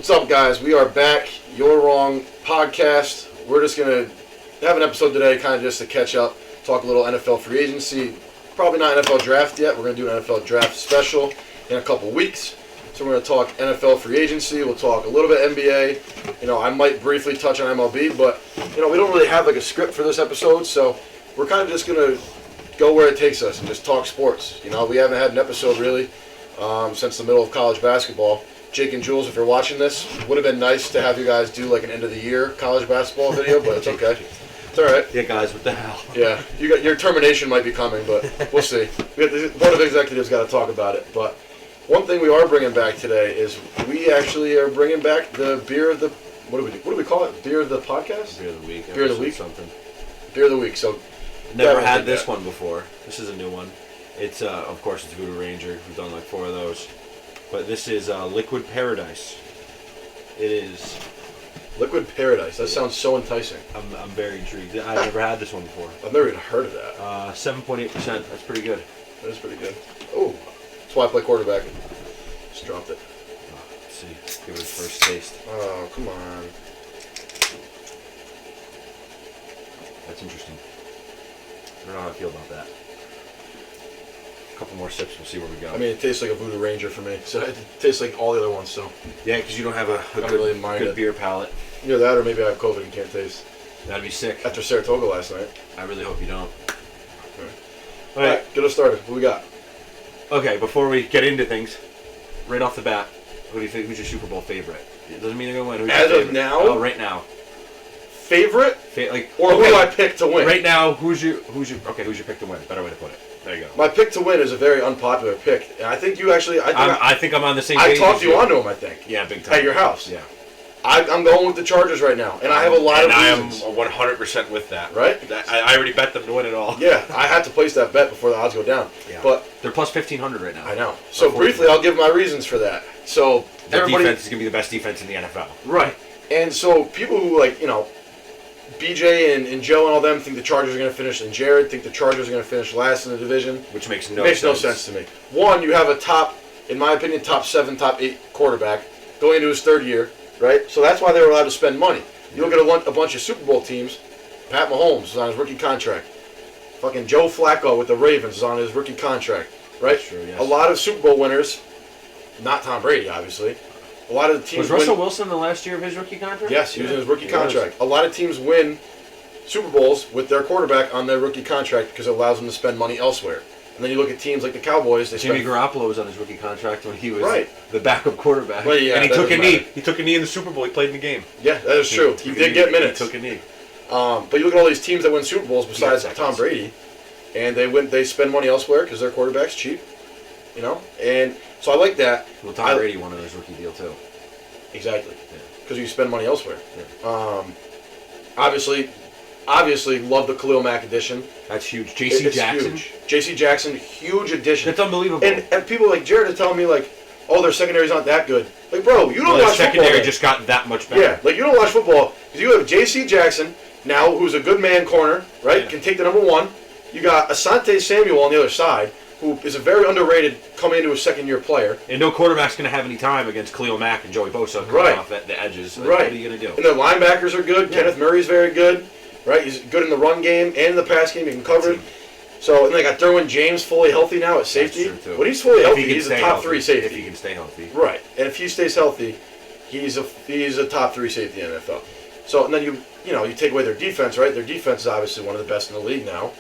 What's up, guys? We are back. You're Wrong podcast. We're just going to have an episode today kind of just to catch up, talk a little NFL free agency. Probably not NFL draft yet. We're going to do an NFL draft special in a couple weeks. So we're going to talk NFL free agency. We'll talk a little bit NBA. You know, I might briefly touch on MLB, but, you know, we don't really have like a script for this episode. So we're kind of just going to go where it takes us and just talk sports. You know, we haven't had an episode really since the middle of college basketball. Jake and Jules, if you're watching this, would have been nice to have you guys do like an end of the year college basketball video, but it's okay. It's all right. Yeah, guys, what the hell? Yeah, your termination might be coming, but we'll see. The board of executives got to talk about it. But one thing we are bringing back today is we actually are bringing back the beer of the what do we call it? Beer of the podcast? Beer of the week. Beer of the week. Something. Beer of the week. So never had this one before. This is a new one. It's of course it's Voodoo Ranger. We've done like 4 of those. But this is Liquid Paradise. It is. Liquid Paradise. That sounds so enticing. I'm very intrigued. I've never had this one before. I've never even heard of that. 7.8%. That's pretty good. That is pretty good. Oh, that's why I play quarterback. Just dropped it. Let's see. Give it its first taste. Oh, come on. That's interesting. I don't know how I feel about that. A couple more sips, we'll see where we go. I mean, it tastes like a Voodoo Ranger for me. So it tastes like all the other ones, so. Yeah, because you don't have a really mind good it. beer palate. Either that or maybe I have COVID and can't taste. That'd be sick. After Saratoga last night. I really hope you don't. All right, get us started. What we got? Okay, before we get into things, right off the bat, who do you think? Who's your Super Bowl favorite? It doesn't mean they're going to win. Who's As your of favorite? now? Oh, right now. Favorite? Or okay. who do I pick to win? Right now, who's your pick to win? Better way to put it. There you go. My pick to win is a very unpopular pick, and I think you actually. I think I'm on the same I page. talked you onto him. I think. Yeah, big time. At your house. Yeah. I'm going with the Chargers right now, and I have a lot of reasons. I am 100% with that. Right? I already bet them to win it all. Yeah, I had to place that bet before the odds go down. Yeah. But they're plus 1,500 right now. I know. So briefly, I'll give my reasons for that. So their defense is going to be the best defense in the NFL. Right. And so people who BJ and Joe and all them think the Chargers are going to finish, and Jared think the Chargers are going to finish last in the division. Which makes no sense to me. One, you have a in my opinion, top 7, top 8 quarterback going into his 3rd year, right? So that's why they were allowed to spend money. You look at a bunch of Super Bowl teams. Pat Mahomes is on his rookie contract. Fucking Joe Flacco with the Ravens is on his rookie contract, right? That's true, yes. A lot of Super Bowl winners, not Tom Brady, obviously. A lot of the teams was Russell Wilson the last year of his rookie contract? Yes, he was in his rookie contract. A lot of teams win Super Bowls with their quarterback on their rookie contract because it allows them to spend money elsewhere. And then you look at teams like the Cowboys. Jimmy Garoppolo was on his rookie contract when he was right. the backup quarterback. Well, yeah, and he took a knee. He took a knee in the Super Bowl. He played in the game. Yeah, that is true. He did get minutes. He took a knee. But you look at all these teams that win Super Bowls besides Tom Brady, and they spend money elsewhere because their quarterback's cheap. You know? And so I like that. Well, Tom Brady won on his rookie deal, too. Exactly, because you spend money elsewhere. Yeah. Obviously, love the Khalil Mack addition. That's huge. J.C. Jackson. Huge. J.C. Jackson, huge addition. That's unbelievable. And people like Jared are telling me like, oh, their secondary's not that good. Like, bro, you don't watch football. Secondary just got that much better. Yeah, like you don't watch football because you have J.C. Jackson now, who's a good man corner, right? Yeah. Can take the number 1. You got Asante Samuel on the other side, who is a very underrated coming into a 2nd-year player. And no quarterback's going to have any time against Khalil Mack and Joey Bosa coming off at the edges. Like, right. What are you going to do? And their linebackers are good. Yeah. Kenneth Murray's very good. Right? He's good in the run game and in the pass game. He can cover. So, and they got Derwin James fully healthy now at safety. That's true, too. When he's fully healthy, he's a top 3 safety. If he can stay healthy. Right. And if he stays healthy, he's a top 3 safety in the NFL. So, and then you take away their defense, right? Their defense is obviously one of the best in the league now.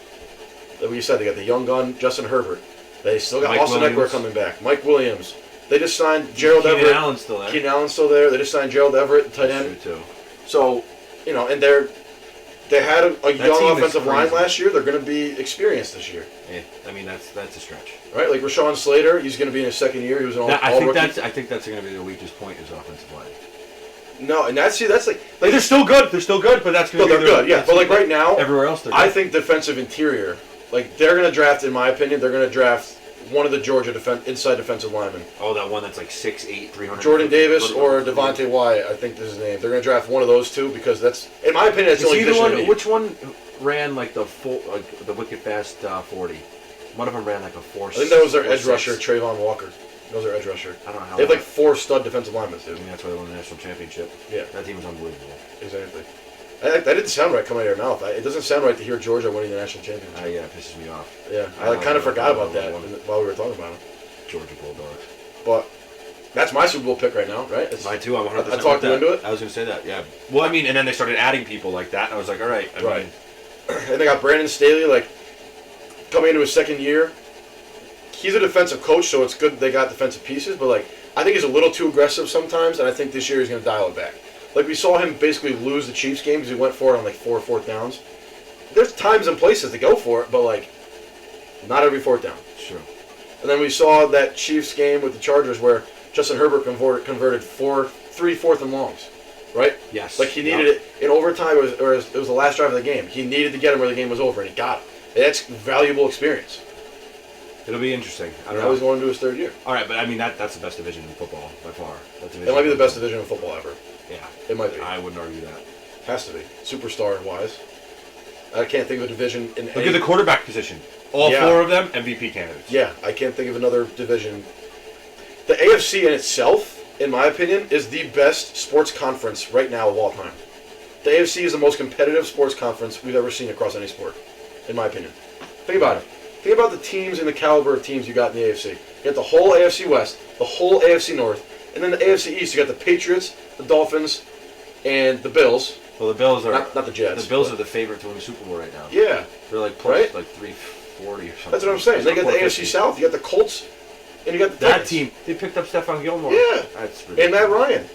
Like you said, they got the young gun, Justin Herbert. They still got Austin Eckler coming back. Mike Williams. They just signed Gerald Everett. Keenan Allen's still there. Keenan Allen's still there. They just signed Gerald Everett, tight end. That's true, too. So, and they had a young offensive line last year. They're going to be experienced this year. Yeah, I mean that's a stretch. Right, like Rashawn Slater, he's going to be in his 2nd year. He was an all rookie. I think that's going to be their weakest point is offensive line. No, and that's like they're still good. They're still good, but that's going to be they're good. Yeah, but like right now, everywhere else, they're good. I think defensive interior, like they're going to draft. In my opinion, they're going to draft one of the Georgia inside defensive linemen. Oh, that one that's like 6'8", 300. Jordan Davis or Devontae Wyatt, I think is his name. They're going to draft one of those two because that's, in my opinion, that's the only position. Which one ran like the wicked fast 40? One of them ran like a 4. I think that was their edge rusher, Trayvon Walker. That was their edge rusher. I don't know how. They have like 4 stud defensive linemen, I dude. mean, that's why they won the national championship. Yeah. That team was unbelievable. Exactly. That didn't sound right coming out of your mouth. It doesn't sound right to hear Georgia winning the national championship. Yeah, it pisses me off. Yeah, I kind of forgot about that while we were talking about it. Georgia Bulldogs. But that's my Super Bowl pick right now, right? It's, Mine too. I'm 100% I talked you into it. I was going to say that, yeah. Well, I mean, and then they started adding people like that, and I was like, all right. I mean, And they got Brandon Staley, like, coming into his second year. He's a defensive coach, so it's good they got defensive pieces, but, like, I think he's a little too aggressive sometimes, and I think this year he's going to dial it back. Like, we saw him basically lose the Chiefs game because he went for it on, like, 4 fourth downs. There's times and places to go for it, but, like, not every fourth down. Sure. And then we saw that Chiefs game with the Chargers where Justin Herbert converted 3 fourth and longs, right? Yes. Like, he needed it in overtime, it was the last drive of the game. He needed to get him where the game was over, and he got it. And that's valuable experience. It'll be interesting. I don't Now know. he's going into his 3rd year. All right, but I mean, that's the best division in football by far. That division It might be the best division in football ever. Yeah. It might be. I wouldn't argue that. Has to be. Superstar-wise. I can't think of a division in Look at the quarterback position. All 4 of them MVP candidates. Yeah, I can't think of another division. The AFC in itself, in my opinion, is the best sports conference right now of all time. The AFC is the most competitive sports conference we've ever seen across any sport, in my opinion. Think about it. Think about the teams and the caliber of teams you got in the AFC. You got the whole AFC West, the whole AFC North, and then the AFC East. You got the Patriots, the Dolphins, and the Bills. Well, the Bills are not the Jets. The Bills are the favorite to win the Super Bowl right now. Yeah, they're like plus right? like 340 or something. That's what I'm saying. They got the AFC South. You got the Colts, and you got the that Titans. team. They picked up Stephon Gilmore. Yeah, that's ridiculous. and Matt Ryan.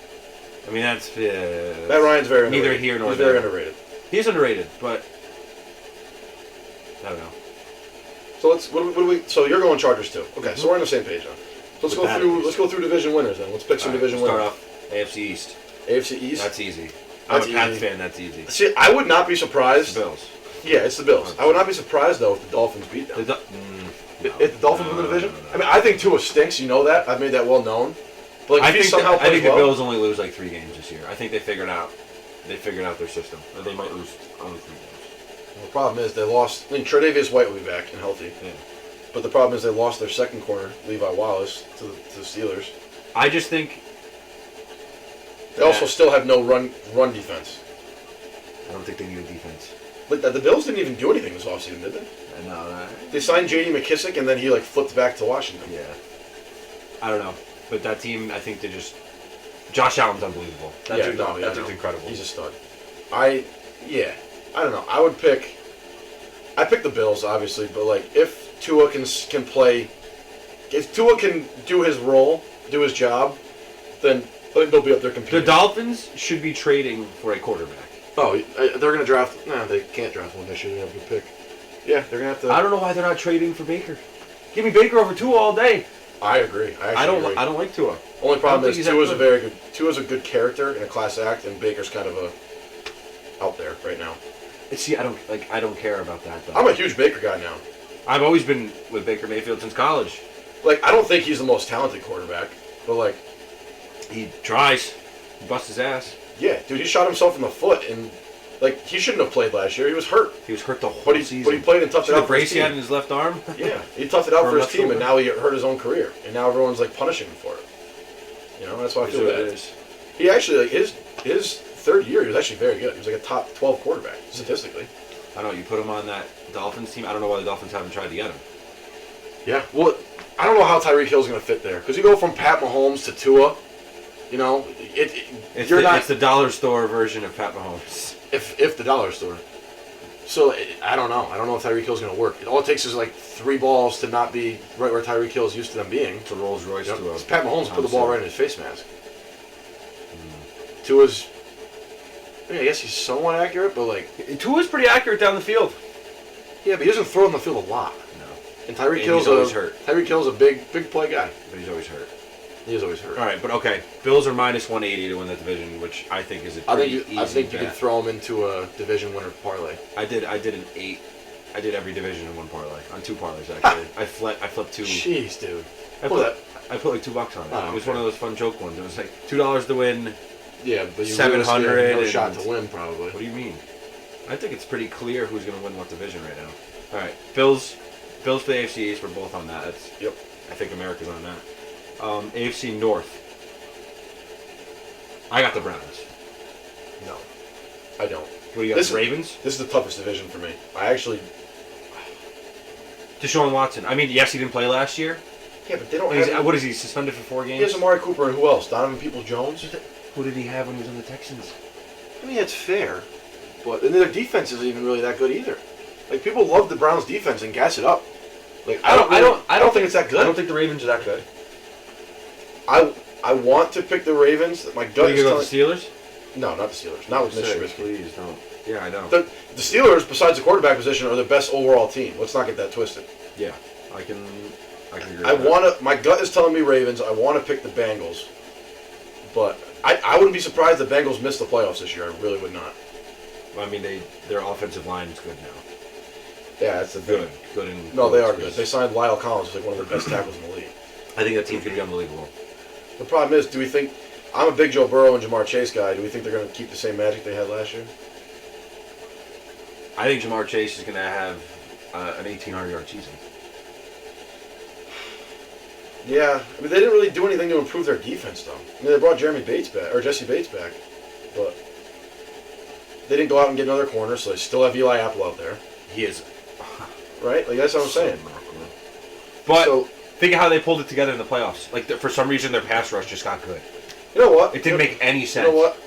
I mean, that's Matt Ryan's very underrated. neither here nor He's there. very underrated. He's underrated, but I don't know. So what do we? So you're going Chargers too. Okay, so we're on the same page now. So let's With go through. that, Let's go through division winners then. Let's pick some division Start winners. off AFC East. AFC East. That's easy. That's I'm a Pats easy. fan. That's easy. See, I would not be It's surprised. the Bills. Yeah, it's the Bills. I would not be surprised though if the Dolphins beat them. If the Dolphins win the division, I mean, I think Tua stinks. You know that. I've made that well known. But like, I if he think, somehow I plays think the well, Bills only lose like 3 games this year. I think they figured out their system. Or they might lose only 3 games. the problem is they lost. I mean, Tre'Davious White will be back and healthy. Yeah. But the problem is they lost their second corner, Levi Wallace, to the Steelers. I just think They also still have no run defense. I don't think they need a defense. Like the Bills didn't even do anything this offseason, did they? I know that. They signed J.D. McKissick and then he like flipped back to Washington. Yeah. I don't know, but that team, I think they just. Josh Allen's unbelievable. That dude's incredible. He's a stud. I don't know. I pick the Bills obviously, but like if Tua can play, if Tua can do his role, do his job, then I think they'll be up there competing. The Dolphins should be trading for a quarterback. Oh, they're gonna draft. No, they can't draft one. They should have a good pick. Yeah, they're gonna have to. I don't know why they're not trading for Baker. Give me Baker over Tua all day. I agree. I don't like Tua. Only problem is he's Tua's that a very good. Tua's a good character and a class act, and Baker's kind of out there right now. See, I don't care about that though. I'm a huge Baker guy now. I've always been with Baker Mayfield since college. Like, I don't think he's the most talented quarterback, but like, He tries. He busts his ass. yeah, dude, he shot himself in the foot, and like he shouldn't have played last year. He was hurt, He was hurt the whole season. but he played and toughed See it the out for his brace he had in team. his left arm? Yeah, he toughed it out For for his left team, and shoulder. now he hurt his own career, and now everyone's like punishing him for it. You know, that's why I Is feel what it bad. is. He actually like his third year, he was actually very good. He was like a top 12 quarterback statistically. I don't know, you put him on that Dolphins team. I don't know why the Dolphins haven't tried to get him. Yeah, well, I don't know how Tyreek Hill's going to fit there because you go from Pat Mahomes to Tua. You know, It's the dollar store version of Pat Mahomes. if the dollar store. So I don't know. I don't know if Tyreek Hill's going to work. All it takes is like 3 balls to not be right where Tyreek Hill's used to them being. It's a Rolls Royce Yep. to a Pat Mahomes put the ball Thompson. right in his face mask. Tua's, I mean, I guess he's somewhat accurate, but like, Tua's pretty accurate down the field. yeah, but he doesn't throw in the field a lot. No. And Tyreek And Hill's he's always hurt. Tyreek Hill's a big play guy. But he's always hurt. He is always hurt. All right, but okay. Bills are minus 180 to win that division, which I think is a pretty easy I think you bet. could throw him into a division winner parlay. I did an 8. I did every division in one parlay. On 2 parlays, actually. I flipped 2. Jeez, dude. I What put like $2 on it. Oh, It was okay. one of those fun joke ones. It was like $2 to win. Yeah, but you 700 realistically have no and- shot to win, probably. What do you mean? I think it's pretty clear who's going to win what division right now. All right, Bills for the AFC East. We're both on that. Yep. I think America's on that. AFC North. I got the Browns. No, I don't. What do you got? The Ravens? This is the toughest division for me. I actually... Deshaun Watson. I mean, yes, he didn't play last year. Yeah, but they don't have... What is he, suspended for 4 games? He has Amari Cooper and who else? Donovan Peoples-Jones? Who did he have when he was on the Texans? I mean, it's fair. But and their defense isn't even really that good either. Like, people love the Browns' defense and gas it up. Like, I don't think it's that good. I don't think the Ravens are that good. I want to pick the Ravens. My gut is telling... the Steelers? No, not the Steelers. Not with Mitch Trubisky. Please don't. Yeah, I know. The Steelers, besides the quarterback position, are the best overall team. Let's not get that twisted. Yeah, I can agree with that. My gut is telling me Ravens. I want to pick the Bengals. But I wouldn't be surprised the Bengals missed the playoffs this year. I really would not. Well, I mean, their offensive line is good now. Yeah, that's the thing. Good. And no, they are good. They signed Lyle Collins, who's like one of the best tackles in the league. I think that team's going to be unbelievable. The problem is, do we think... I'm a big Joe Burrow and Jamar Chase guy. Do we think they're going to keep the same magic they had last year? I think Jamar Chase is going to have an 1,800-yard season. Yeah. I mean, they didn't really do anything to improve their defense, though. I mean, they brought Jesse Bates back. But they didn't go out and get another corner, so they still have Eli Apple out there. He is... Right? Like, that's what I'm saying. But think of how they pulled it together in the playoffs. Like, for some reason, their pass rush just got good. You know what? It didn't make any sense. You know what?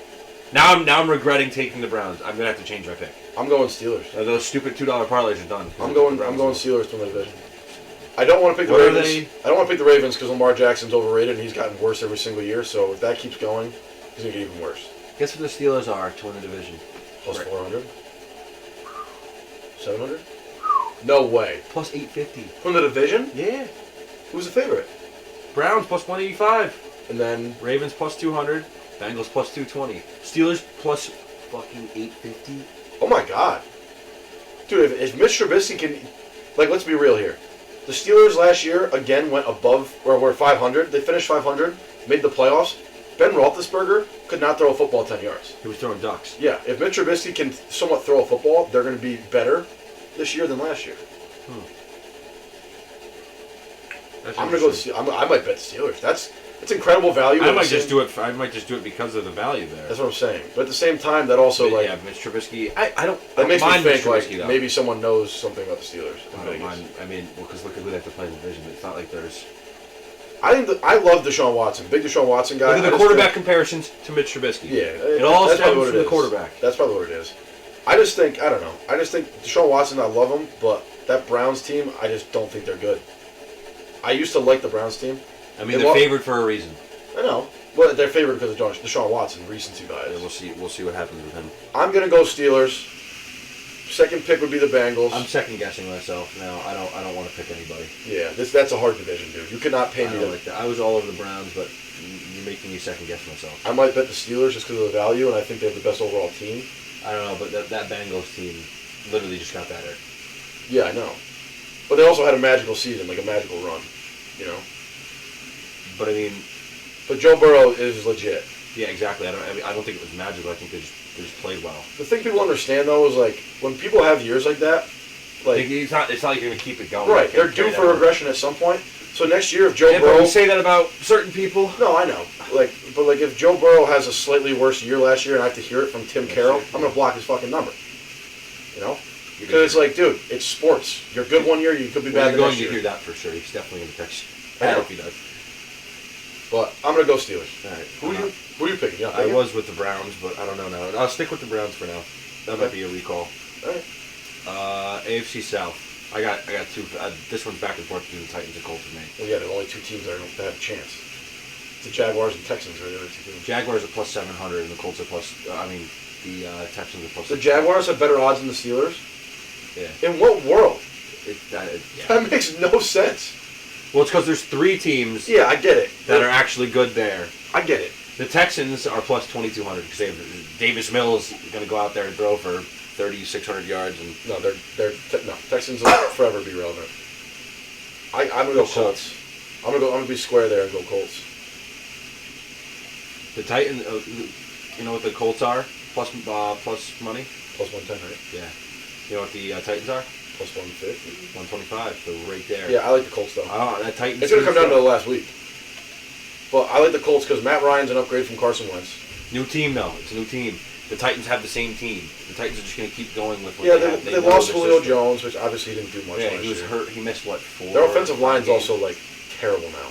Now I'm regretting taking the Browns. I'm gonna have to change my pick. I'm going Steelers. Those stupid $2 parlays are done. I'm going Steelers to win the division. I don't want to pick the Ravens. I don't want to pick the Ravens because Lamar Jackson's overrated and he's gotten worse every single year. So if that keeps going, he's gonna get even worse. Guess what the Steelers are to win the division? Plus 400. 700. No way. Plus 850. From the division? Yeah. Who's the favorite? Browns plus 185. And then Ravens plus 200. Bengals plus 220. Steelers plus fucking 850. Oh my god. Dude, if Mitch Trubisky can... Like, let's be real here. The Steelers last year, again, went above... Or were 500. They finished 500. Made the playoffs. Ben Roethlisberger could not throw a football 10 yards. He was throwing ducks. Yeah. If Mitch Trubisky can somewhat throw a football, they're going to be better this year than last year. I'm going to go... I might bet the Steelers. That's incredible value. I might just do it because of the value there. That's what I'm saying. But at the same time, that also Mitch Trubisky. I don't. That makes me think Trubisky, maybe someone knows something about the Steelers. I don't mind. I mean, because look at who they have to play in the division. It's not like there's. I love Deshaun Watson. Big Deshaun Watson guy. Look at the quarterback comparisons to Mitch Trubisky. Yeah, it all stems from the quarterback. That's probably what it is. I don't know. I just think Deshaun Watson. I love him, but that Browns team, I just don't think they're good. I used to like the Browns team. I mean, they're favored for a reason. I know. Well, they're favored because of Deshaun Watson, recency bias. Yeah, we'll see what happens with him. I'm gonna go Steelers. Second pick would be the Bengals. I'm second guessing myself now. I don't want to pick anybody. Yeah, that's a hard division, dude. You could not pay me to like that. I was all over the Browns, but you're making me second guess myself. I might bet the Steelers just because of the value, and I think they have the best overall team. I don't know, but that Bengals team literally just got better. Yeah, I know. But they also had a magical season, like a magical run, you know. But I mean. But Joe Burrow is legit. Yeah, exactly. I don't think it was magical. I think they just played well. The thing people understand though is like when people have years like that, like it's not like you're gonna keep it going. Right, they're due for regression at some point. So next year, if Joe Burrow, but we say that about certain people. No, I know. But if Joe Burrow has a slightly worse year last year, and I have to hear it from Tim Carroll, I'm gonna block his fucking number. You know, because it's like, dude, it's sports. You're good one year, you could be bad the next year. You're going to hear that for sure. He's definitely gonna catch. I hope he does. But I'm gonna go Steelers. All right. Who are you picking? I was with the Browns, but I don't know now. I'll stick with the Browns for now. That might be a recall. All right. AFC South. I got two. This one's back and forth between the Titans and Colts for me. Well, yeah, the only two teams that have a chance. The Jaguars and Texans are the other two teams. Jaguars are plus 700, and the Colts are plus. The Texans are plus. The Jaguars have better odds than the Steelers. Yeah. In what world? Yeah. That makes no sense. Well, it's because there's three teams. Yeah, I get it. That are actually good there. I get it. The Texans are plus 2,200 because they have Davis Mills going to go out there and throw for 3,600 yards. And no, Texans will forever be relevant. I'm gonna go Colts. I'm gonna be square there and go Colts. The Titans, you know what the Colts are? Plus money. Plus 110, right? Yeah. You know what the Titans are? Plus 150. 125. So right there. Yeah, I like the Colts though. That Titans. It's gonna come down to the last week. But I like the Colts because Matt Ryan's an upgrade from Carson Wentz. New team, though. It's a new team. The Titans have the same team. The Titans are just going to keep going with what Yeah, they have. they lost Julio Jones, which obviously didn't do much last year. He was hurt. He missed, 4? Their offensive line's also, terrible now.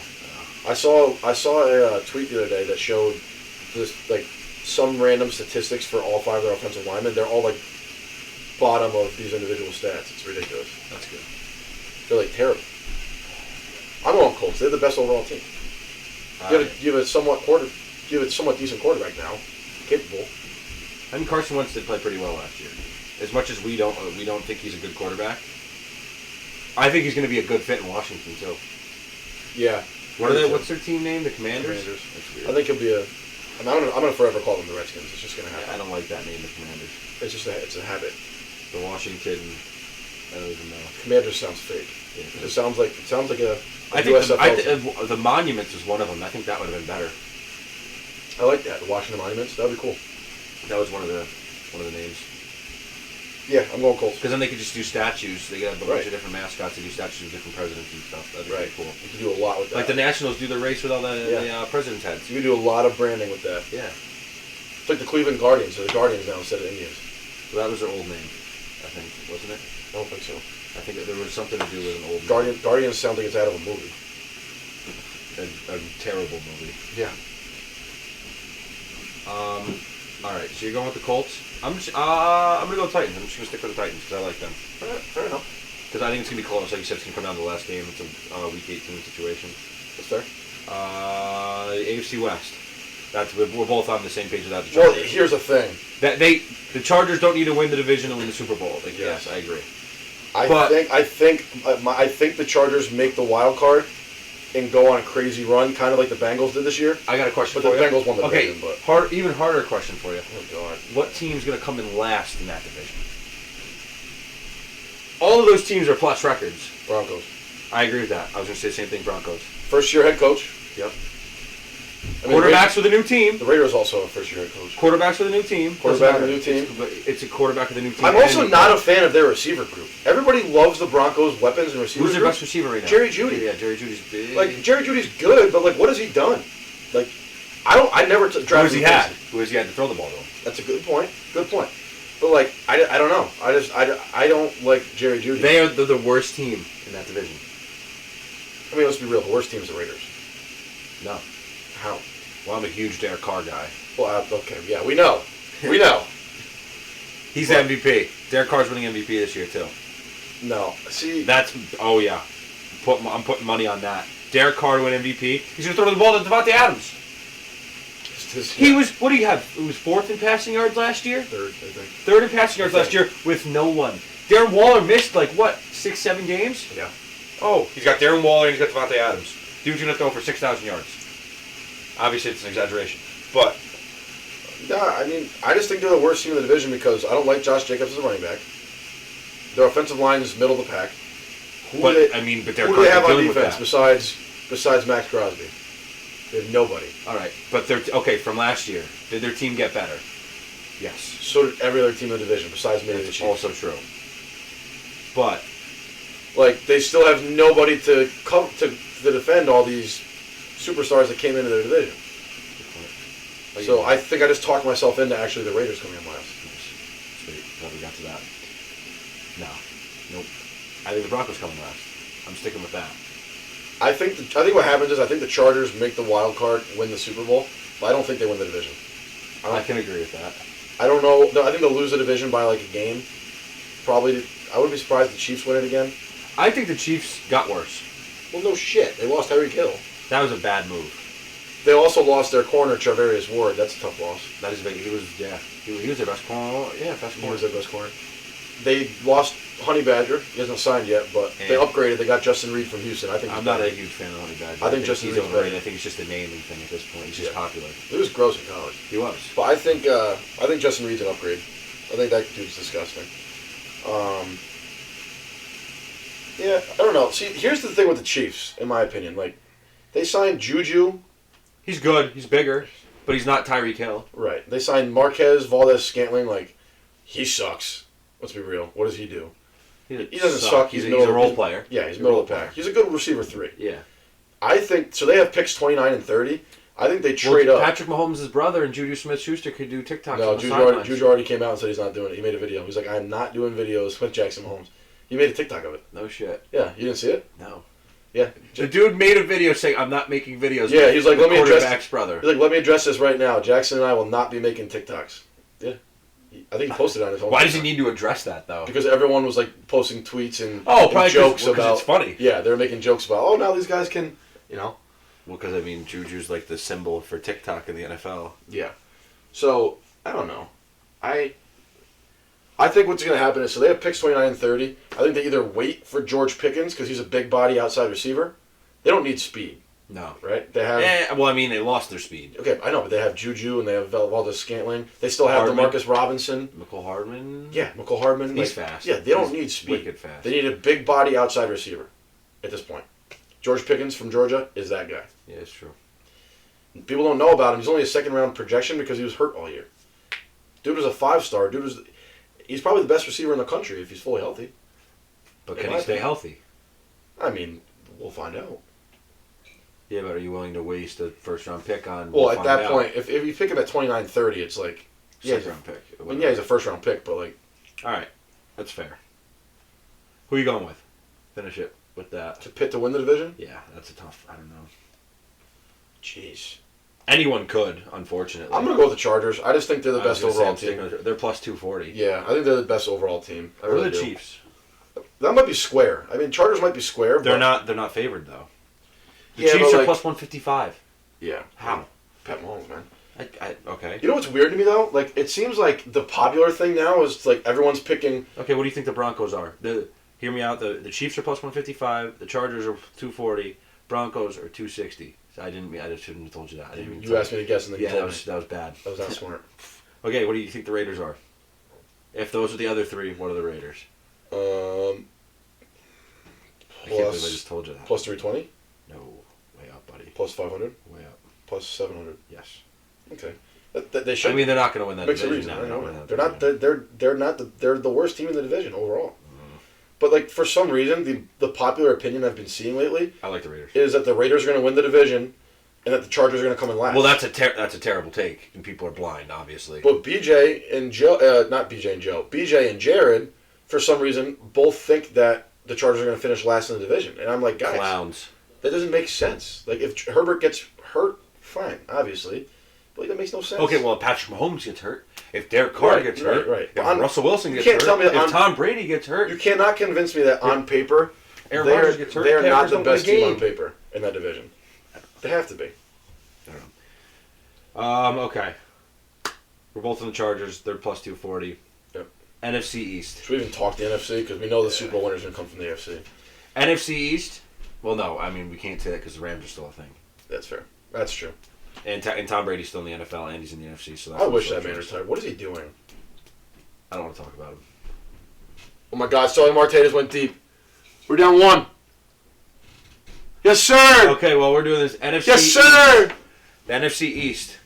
I saw a tweet the other day that showed this, some random statistics for all 5 of their offensive linemen. They're all, bottom of these individual stats. It's ridiculous. That's good. They're, terrible. I'm going Colts. They're the best overall team. You have a somewhat decent quarterback now. Capable. I mean, Carson Wentz did play pretty well last year. As much as we don't think he's a good quarterback, I think he's going to be a good fit in Washington too. Yeah. What's their team name? The Commanders. That's weird. I think he'll be I'm gonna forever call them the Redskins. It's just gonna happen. Yeah, I don't like that name, the Commanders. It's a habit. The Washington. I don't even know. Commanders sounds fake. Yeah. It sounds like a I think the Monuments was one of them. I think that would have been better. I like that. The Washington Monuments. That would be cool. That was one of the names. Yeah, I'm going Colts. Because then they could just do statues. They could have a bunch of different mascots and do statues of different presidents and stuff. That'd be pretty cool. You could do a lot with that. Like the Nationals do the race with all the presidents' heads. You could do a lot of branding with that. Yeah. It's like the Cleveland Guardians. Or the Guardians now instead of Indians. Well, that was their old name, I think, wasn't it? I don't think so. I think there was something to do with an old name. Guardians sounds like it's out of a movie. A terrible movie. Yeah. All right, so you're going with the Colts. I'm gonna go Titans. I'm just gonna stick with the Titans because I like them. Fair enough. Because I think it's gonna be close. Like you said, it's gonna come down to the last game. It's a Week 18 situation. That's fair. AFC West. We're both on the same page with that. The Chargers. Well, here's the thing. The Chargers don't need to win the division to win the Super Bowl. Yes, I agree. I think the Chargers make the wild card and go on a crazy run, kind of like the Bengals did this year. I got a question for you. But the Bengals won the division. But even harder question for you. Oh God! What team's going to come in last in that division? All of those teams are plus records. Broncos. I agree with that. I was going to say the same thing. Broncos. First-year head coach. Yep. Quarterbacks with a new team. The Raiders also a first-year head coach. Quarterbacks with a new team. Quarterback with a new team. It's a quarterback with a new team. I'm also not a fan of their receiver group. Everybody loves the Broncos' weapons and receivers. Who's their best receiver right now? Jerry Jeudy. Yeah, Jerry Judy's big. Jerry Judy's good, but what has he done? I never drafted him. Who has he had to throw the ball to? That's a good point. Good point. But I don't know. I don't like Jerry Jeudy. They're the worst team in that division. I mean, let's be real. The worst team is the Raiders. No. How? Well, I'm a huge Derek Carr guy. Well, okay, yeah, we know. We know. He's MVP. Derek Carr's winning MVP this year, too. No. See... Oh, yeah. I'm putting money on that. Derek Carr to win MVP. He's going to throw the ball to Devontae Adams. He was... What do you have? It was 4th in passing yards last year? 3rd, I think. 3rd in passing yards last year with no one. Darren Waller missed, 6, 7 games? Yeah. Oh, he's got Darren Waller and he's got Devontae Adams. Dude's going to throw for 6,000 yards. Obviously, it's an exaggeration. But... Nah, I mean, I just think they're the worst team in the division because I don't like Josh Jacobs as a running back. Their offensive line is middle of the pack. Who do they have on defense besides Max Crosby? They have nobody. All right, but from last year, did their team get better? Yes. So did every other team in the division besides maybe the Chiefs. Also true. But they still have nobody to defend all these superstars that came into their division. So I think I just talked myself into actually the Raiders coming in last. Sweet. Glad we got to that. No. Nope. I think the Broncos coming last. I'm sticking with that. I think what happens is I think the Chargers make the wild card, win the Super Bowl, but I don't think they win the division. I can agree with that. I don't know. I think they'll lose the division by a game. Probably. I wouldn't be surprised if the Chiefs win it again. I think the Chiefs got worse. Well, no shit. They lost Tyreek Hill. That was a bad move. They also lost their corner, Charvarius Ward. That's a tough loss. That is big. He was their best corner. Yeah, best corner. He was their best corner. They lost Honey Badger. He hasn't signed yet, but they upgraded. They got Justin Reed from Houston. I think I'm not a huge fan of Honey Badger. I think Justin Reed's Reed's overrated. I think it's just a naming thing at this point. He's just popular. He was gross in college. He was. But I think Justin Reed's an upgrade. I think that dude's disgusting. Yeah, I don't know. See, here's the thing with the Chiefs, in my opinion. They signed Juju. He's good. He's bigger, but he's not Tyreek Hill. Right. They signed Marquez Valdez-Scantling. He sucks. Let's be real. What does he do? He doesn't suck. He's a role player. Yeah, he's middle of the pack. He's a good receiver 3. Yeah. I think so. They have picks 29 and 30. I think they trade up. Patrick Mahomes' brother and Juju Smith-Schuster could do TikToks. No, on the sidelines. Juju already came out and said he's not doing it. He made a video. He's like, I'm not doing videos with Jackson Mahomes. He made a TikTok of it. No shit. Yeah, you didn't see it? No. Yeah. The dude made a video saying, I'm not making videos. Yeah, he's like, let me address. Quarterback's brother. He's like, let me address this right now. Jackson and I will not be making TikToks. Yeah. I think he posted on his own. Why does he need to address that though? Because everyone was like posting tweets and, probably jokes because about. It's funny. Yeah, they're making jokes about. Oh, now these guys can, Well, because I mean, Juju's like the symbol for TikTok in the NFL. Yeah. So I don't know. I think what's going to happen is so they have picks 29 and 30. I think they either wait for George Pickens because he's a big body outside receiver. They don't need speed. No. Right? They have. Well, I mean, they lost their speed. Okay, I know, but they have Juju and they have Valdez-Scantling. They still have Hardman. DeMarcus Robinson. McCole Hardman. Yeah, McCole Hardman. He's fast. Yeah, they don't need speed. Wicked fast. They need a big body outside receiver at this point. George Pickens from Georgia is that guy. Yeah, it's true. People don't know about him. He's only a second-round projection because he was hurt all year. Dude was a 5-star. He's probably the best receiver in the country if he's fully healthy. But can he stay healthy? I mean, we'll find out. Yeah, but are you willing to waste a first-round pick on? Well, at that point, if you pick him at 29-30, it's like second-round pick. I mean, yeah, he's a first-round pick, but like. All right, that's fair. Who are you going with? Finish it with that. To Pitt to win the division? Yeah, that's a tough. I don't know. Jeez. Anyone could, unfortunately. I'm gonna go with the Chargers. I just think they're the best overall team. They're plus 240. Yeah, I think they're the best overall team. Or the Chiefs. That might be square. I mean, Chargers might be square. They're not. They're not favored though. The Yeah, Chiefs but are plus 155. Yeah. How? Pat Mahomes, man. Okay. You know what's weird to me though? Like, it seems like the popular thing now is like everyone's picking. Okay, what do you think the Broncos are? Hear me out. The Chiefs are plus 155. The Chargers are 240. Broncos are 260. I just shouldn't have told you that. You asked me to guess and then you told me. That was bad. That was not smart. Okay, what do you think the Raiders are? If those are the other three, what are the Raiders? I can't believe I just told you that. Plus 320? No, way up, buddy. Plus 500? Way up. Plus 700? Yes. Okay. They should. I mean, they're not going to win that Makes division. a reason. I know. They're not. They're the worst team in the division overall. But like for some reason, the popular opinion I've been seeing lately, I like the Raiders, is that the Raiders are going to win the division, and that the Chargers are going to come in last. Well, that's a terrible take, and people are blind, obviously. But BJ and Joe, not BJ and Joe, BJ and Jared, for some reason, both think that the Chargers are going to finish last in the division, and I'm like, guys, clowns. That doesn't make sense. Like if Herbert gets hurt, fine, obviously, but like, that makes no sense. Okay, well, if Patrick Mahomes gets hurt, if Derek Carr gets hurt, right. If Russell Wilson gets hurt, tell me if Tom Brady gets hurt, you cannot convince me that on paper, Aaron Rodgers gets hurt. They are not the best team on paper in that division. They have to be. I don't know. Okay. We're both on the Chargers. They're plus 240. Yep. NFC East. Should we even talk the NFC? Because we know the Super Bowl winner's going to come from the AFC. NFC East? Well, no. I mean, we can't say that because the Rams are still a thing. That's fair. That's true. And Tom Brady's still in the NFL, and he's in the NFC. So that's I wish that man retired. What is he doing? I don't want to talk about him. Oh my God, Sully Martinez went deep. We're down 1. Yes, sir! Okay, well, we're doing this NFC Yes, sir! East. The NFC East.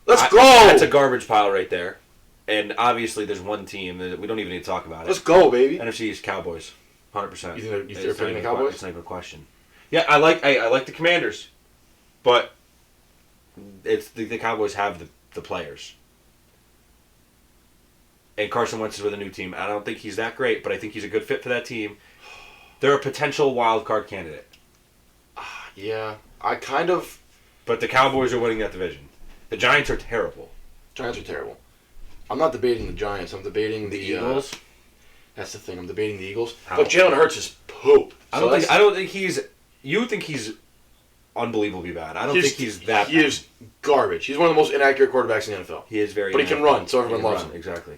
Let's go! That's a garbage pile right there. And obviously, there's one team that we don't even need to talk about it. Let's go, baby. NFC East Cowboys, 100%. You think they're picking the Cowboys? It's not even a question. Yeah, I like the Commanders, but it's the Cowboys have the players. And Carson Wentz is with a new team. I don't think he's that great, but I think he's a good fit for that team. They're a potential wild card candidate. Yeah, I kind of. But the Cowboys are winning that division. The Giants are terrible. Giants are terrible. I'm not debating the Giants. I'm debating the Eagles. That's the thing. I'm debating the Eagles. How? But Jalen Hurts is poop. I don't think he's. You think he's unbelievably bad. I don't think he's that. He is garbage. He's one of the most inaccurate quarterbacks in the NFL. He is very. But he can run, so everyone loves him. Exactly.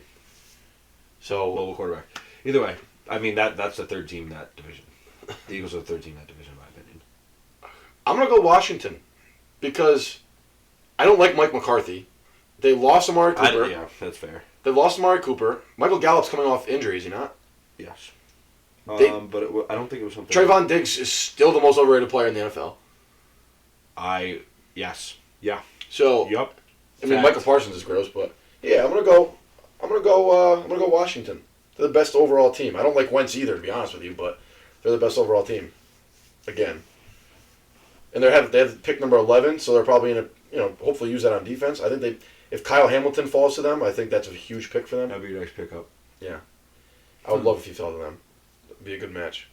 So mobile quarterback. Either way, I mean that's the third team in that division. The Eagles are the third team in that division, in my opinion. I'm gonna go Washington because I don't like Mike McCarthy. They lost Amari Cooper. Yeah, that's fair. They lost Amari Cooper. Michael Gallup's coming off injury, is he not? Yes. But I don't think it was something. Trayvon Diggs is still the most overrated player in the NFL. Yes. Yeah. So. Yep. I mean, Michael Parsons is gross, but yeah, I'm gonna go Washington. They're the best overall team. I don't like Wentz either, to be honest with you, but they're the best overall team. Again. and they have pick number 11, so they're probably going to hopefully use that on defense. I think if Kyle Hamilton falls to them, I think that's a huge pick for them. That'd be a nice pickup. Yeah, I would love if he fell to them. It'd be a good match.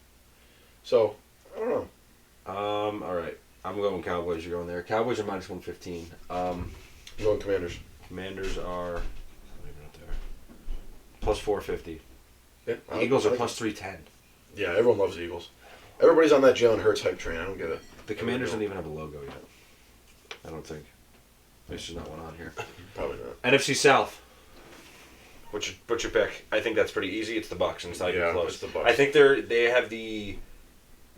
So I don't know. All right. I'm going Cowboys. You're going there. Cowboys are minus 115. I'm going Commanders. Commanders are maybe not there. Plus 450. Yeah, Eagles are plus 310. Yeah, everyone loves the Eagles. Everybody's on that Jalen Hurts hype train. I don't get it. The Commanders don't even have a logo yet. I don't think. There's just not one on here. Probably not. NFC South. What's your pick? I think that's pretty easy. It's the Bucs, and it's not even close. It's the Bucs. I think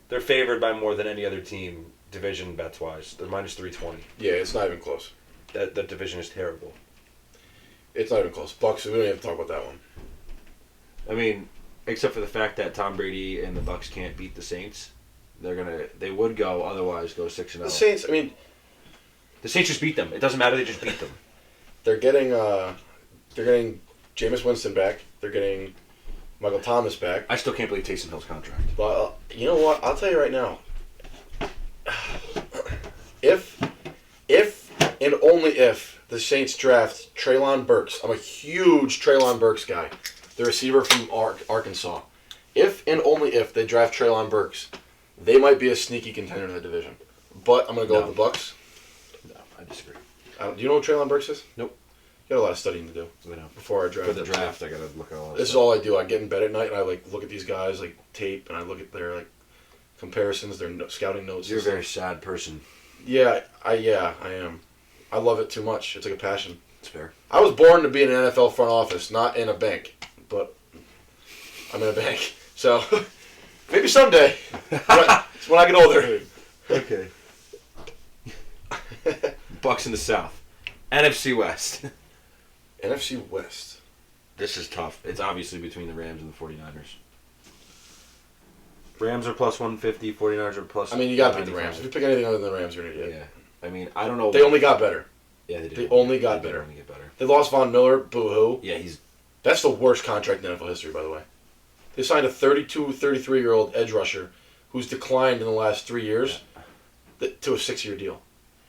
they're favored by more than any other team division bets wise. They're minus 320. Yeah, it's not even close. That division is terrible. It's not even close. Bucs. We don't even have to talk about that one. I mean, except for the fact that Tom Brady and the Bucs can't beat the Saints, they would go otherwise go 6-0. The Saints. I mean, the Saints just beat them. It doesn't matter. They just beat them. They're getting Jameis Winston back. They're getting Michael Thomas back. I still can't believe Taysom Hill's contract. But you know what? I'll tell you right now. If and only if the Saints draft Treylon Burks, I'm a huge Treylon Burks guy, the receiver from Arkansas. If and only if they draft Treylon Burks, they might be a sneaky contender in the division. But I'm going to go with the Bucs. No, I disagree. Do you know what Treylon Burks is? Nope. Got a lot of studying to do before I draft. For the draft, I got to look at all this. Is all I do. I get in bed at night and I look at these guys tape and I look at their comparisons, their scouting notes. You're a very sad person. Yeah, I am. I love it too much. It's like a passion. It's fair. I was born to be in an NFL front office, not in a bank, but I'm in a bank. So maybe someday. It's when I get older. Okay. Bucks in the South. NFC West. NFC West. This is tough. It's obviously between the Rams and the 49ers. Rams are plus 150, 49ers are plus. I mean, you got to pick the Rams. If you pick anything other than the Rams, you're an idiot. Yeah. I mean, I don't know. They only got better. Yeah, they did. They only got better. Only get better. They lost Von Miller. Boo-hoo. Yeah, That's the worst contract in NFL history, by the way. They signed a 33-year-old edge rusher who's declined in the last 3 years to a 6-year deal.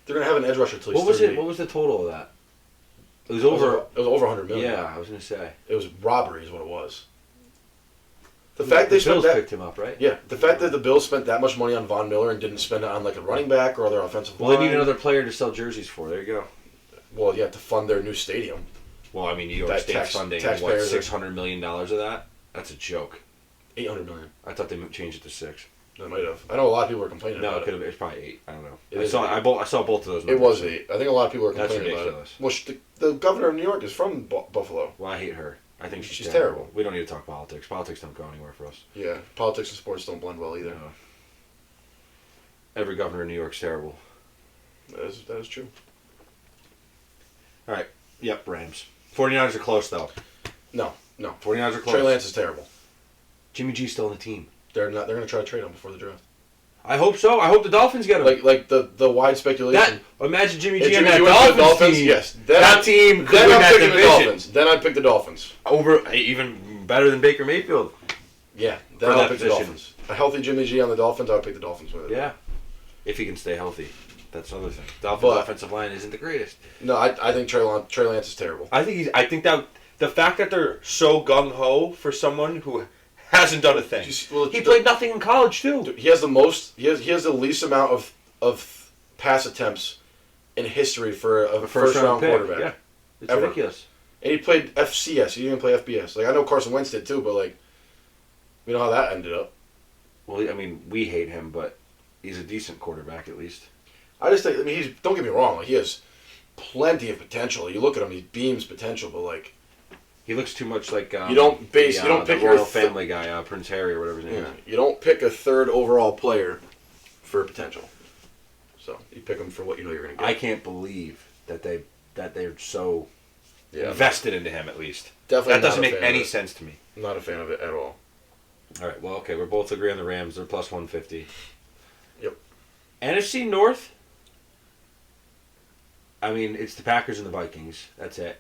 They're going to have an edge rusher until he's 30. What was the total of that? It was over. It was over $100 million. Yeah, I was going to say. It was robbery, is what it was. The fact they Bills picked him up, right? Yeah, the fact that the Bills spent that much money on Von Miller and didn't spend it on a running back or their offensive line. Well, they need another player to sell jerseys for. There you go. Well, you have to fund their new stadium. Well, I mean, New York State's funding $600 million of that. That's a joke. $800 million. I thought they changed it to 6. They might have. I know a lot of people were complaining. No, about it could have. It's probably 8. I don't know. I saw both of those. It was 8. I think a lot of people were complaining about it. Well, the governor of New York is from Buffalo. Well, I hate her. I think she's terrible. We don't need to talk politics. Politics don't go anywhere for us. Yeah, politics and sports don't blend well either. No. Every governor in New York's terrible. That is true. All right. Yep, Rams. 49ers are close, though. No. 49ers are close. Trey Lance is terrible. Jimmy G's still on the team. They're not. They're going to try to trade him before the draft. I hope so. I hope the Dolphins get him. Like the wide speculation. Imagine Jimmy If G and Jimmy that G Dolphins team. Yes. That team could then win I'm that picking division. the Dolphins. Then I'd pick the Dolphins. Over even better than Baker Mayfield. Yeah. Then I'll pick the Dolphins. A healthy Jimmy G on the Dolphins, I would pick the Dolphins with it. Yeah. If he can stay healthy. That's another thing. Dolphins' offensive line isn't the greatest. No, I think Trey Lance is terrible. I think that the fact that they're so gung ho for someone who hasn't done a thing. He played nothing in college too. He has the most. He has the least amount of pass attempts in history for a first round quarterback. Yeah, it's ever. ridiculous. And he played FCS. He didn't play FBS. I know Carson Wentz did too, but we know how that ended up. Well, I mean, we hate him, but he's a decent quarterback at least. I just think. Don't get me wrong. He has plenty of potential. You look at him; he beams potential, but he looks too much like you don't pick the royal family guy, Prince Harry or whatever his name is. You don't pick a third overall player for potential. So you pick him for what you know you're going to get. I can't believe that they're so invested into him. At least definitely that doesn't make any sense to me. I'm not a fan of it at all. All right, well, okay, we're both agree on the Rams. They're plus 150. Yep. NFC North. I mean, it's the Packers and the Vikings. That's it.